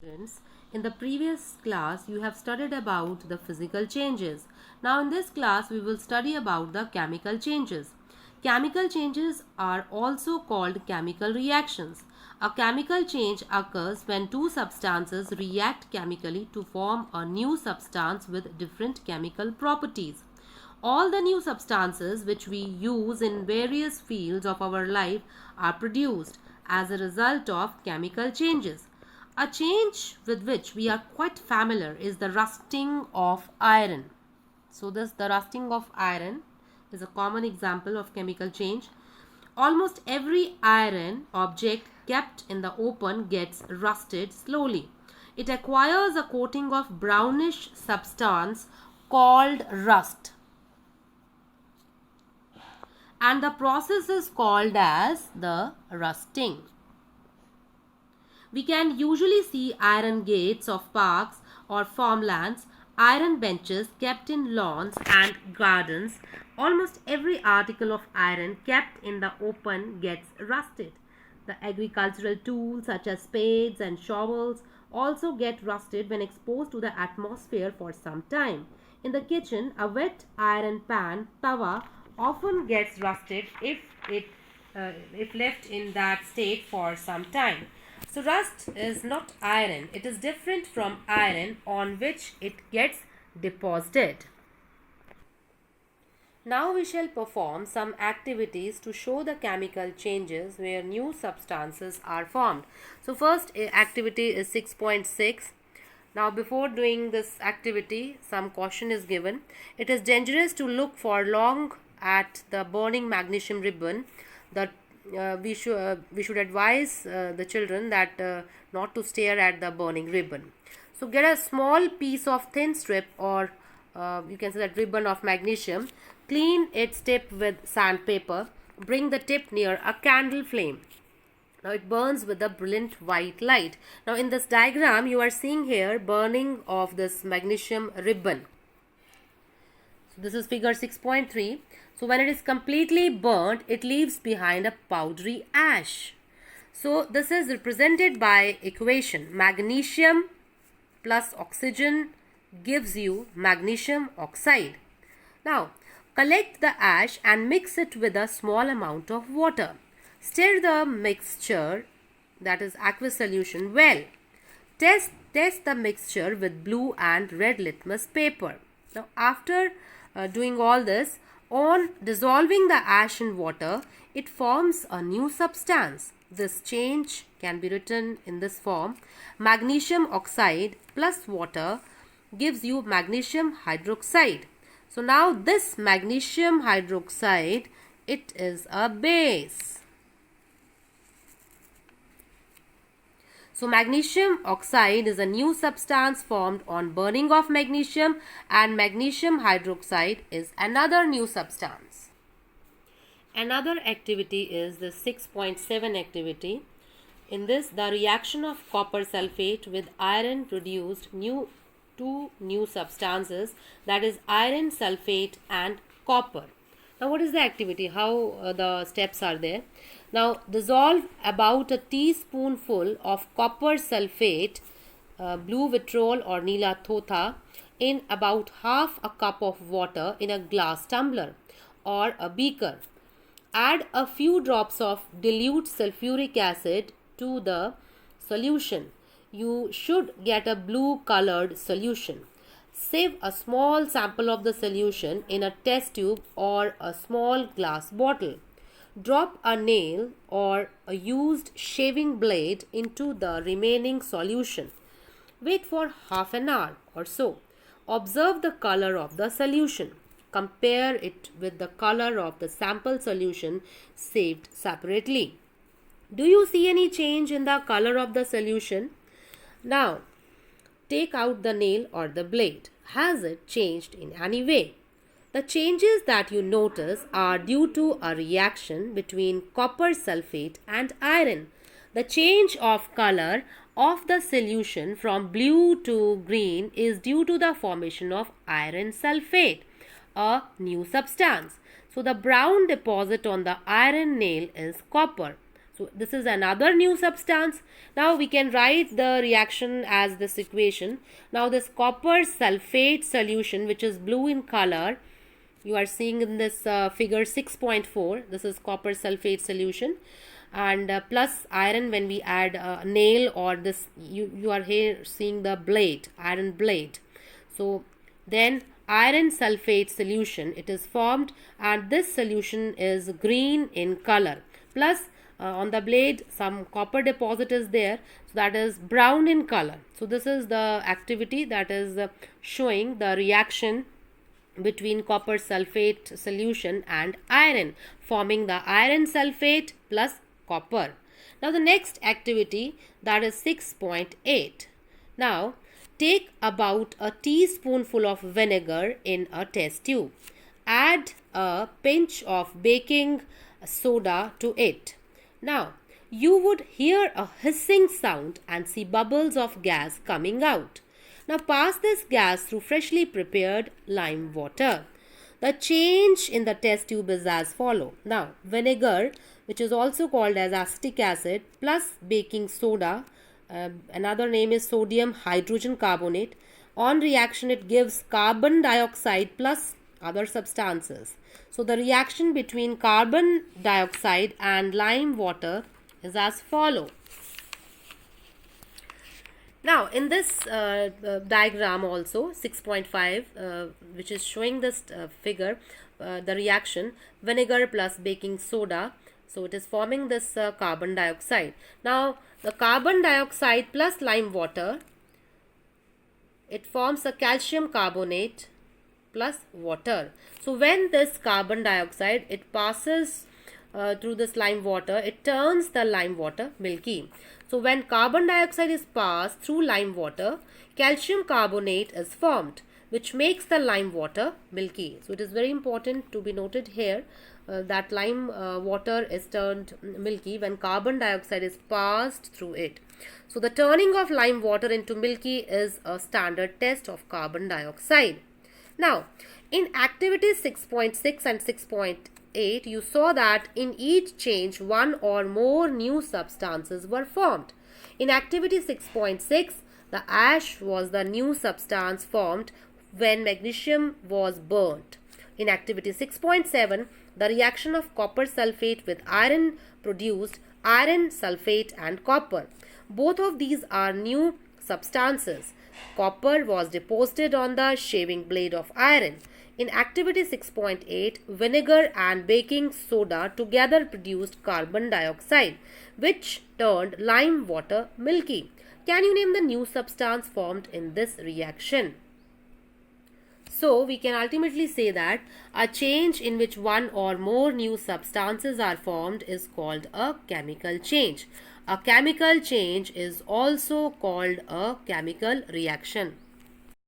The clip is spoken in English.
Students, in the previous class you have studied about the physical changes. Now in this class we will study about the chemical changes. Chemical changes are also called chemical reactions. A chemical change occurs when two substances react chemically to form a new substance with different chemical properties. All the new substances which we use in various fields of our life are produced as a result of chemical changes. A change with which we are quite familiar is the rusting of iron. So the rusting of iron is a common example of chemical change. Almost every iron object kept in the open gets rusted slowly. It acquires a coating of brownish substance called rust, and the process is called as the rusting. We can usually see iron gates of parks or farmlands, iron benches kept in lawns and gardens. Almost every article of iron kept in the open gets rusted. The agricultural tools such as spades and shovels also get rusted when exposed to the atmosphere for some time. In the kitchen, a wet iron pan, tawa, often gets rusted if left in that state for some time. So rust is not iron. It is different from iron on which it gets deposited. Now we shall perform some activities to show the chemical changes where new substances are formed. So first activity is 6.6. Now before doing this activity, some caution is given. It is dangerous to look for long at the burning magnesium ribbon. We should advise the children that not to stare at the burning ribbon. So get a small piece of thin strip, or you can say that ribbon of magnesium. Clean its tip with sandpaper. Bring the tip near a candle flame. Now it burns with a brilliant white light. Now in this diagram you are seeing here burning of this magnesium ribbon. So this is figure 6.3. So when it is completely burnt, it leaves behind a powdery ash. So this is represented by equation. Magnesium plus oxygen gives you magnesium oxide. Now collect the ash and mix it with a small amount of water. Stir the mixture, that is aqueous solution, well. Test the mixture with blue and red litmus paper. Now after doing all this, on dissolving the ash in water, it forms a new substance. This change can be written in this form. Magnesium oxide plus water gives you magnesium hydroxide. So now this magnesium hydroxide, it is a base. So magnesium oxide is a new substance formed on burning of magnesium, and magnesium hydroxide is another new substance. Another activity is the 6.7 activity. In this, the reaction of copper sulfate with iron produced two new substances, that is iron sulfate and copper. Now what is the activity? How the steps are there? Now dissolve about a teaspoonful of copper sulfate, blue vitriol or Neela thotha, in about half a cup of water in a glass tumbler or a beaker. Add a few drops of dilute sulfuric acid to the solution. You should get a blue colored solution. Sieve a small sample of the solution in a test tube or a small glass bottle. Drop a nail or a used shaving blade into the remaining solution. Wait for half an hour or so. Observe the color of the solution. Compare it with the color of the sample solution saved separately. Do you see any change in the color of the solution? Now, take out the nail or the blade. Has it changed in any way? The changes that you notice are due to a reaction between copper sulfate and iron. The change of color of the solution from blue to green is due to the formation of iron sulfate, a new substance. So the brown deposit on the iron nail is copper. So this is another new substance. Now we can write the reaction as this equation. Now this copper sulfate solution, which is blue in color, you are seeing in this figure 6.4, this is copper sulfate solution, and plus iron when we add a nail, or this you are here seeing the blade, iron blade. So then iron sulfate solution, it is formed, and this solution is green in color, plus on the blade some copper deposit is there, so that is brown in color. So this is the activity that is showing the reaction between copper sulfate solution and iron, forming the iron sulfate plus copper. Now the next activity, that is 6.8. Now take about a teaspoonful of vinegar in a test tube. Add a pinch of baking soda to it. Now you would hear a hissing sound and see bubbles of gas coming out. Now pass this gas through freshly prepared lime water. The change in the test tube is as follow. Now vinegar, which is also called as acetic acid, plus baking soda, another name is sodium hydrogen carbonate. On reaction it gives carbon dioxide plus other substances. So the reaction between carbon dioxide and lime water is as follow. Now in this diagram also 6.5, which is showing this figure, the reaction vinegar plus baking soda, so it is forming this carbon dioxide. Now the carbon dioxide plus lime water, it forms a calcium carbonate plus water. So when this carbon dioxide, it passes through this lime water, it turns the lime water milky. So when carbon dioxide is passed through lime water, calcium carbonate is formed, which makes the lime water milky. So it is very important to be noted here that lime water is turned milky when carbon dioxide is passed through it. So the turning of lime water into milky is a standard test of carbon dioxide. Now in activity 6.6 and 6.8, you saw that in each change one or more new substances were formed. In activity 6.6, the ash was the new substance formed when magnesium was burnt. In activity 6.7, the reaction of copper sulfate with iron produced iron sulfate and copper. Both of these are new substances. Copper was deposited on the shaving blade of iron. In activity 6.8, vinegar and baking soda together produced carbon dioxide, which turned lime water milky. Can you name the new substance formed in this reaction? So we can ultimately say that a change in which one or more new substances are formed is called a chemical change. A chemical change is also called a chemical reaction.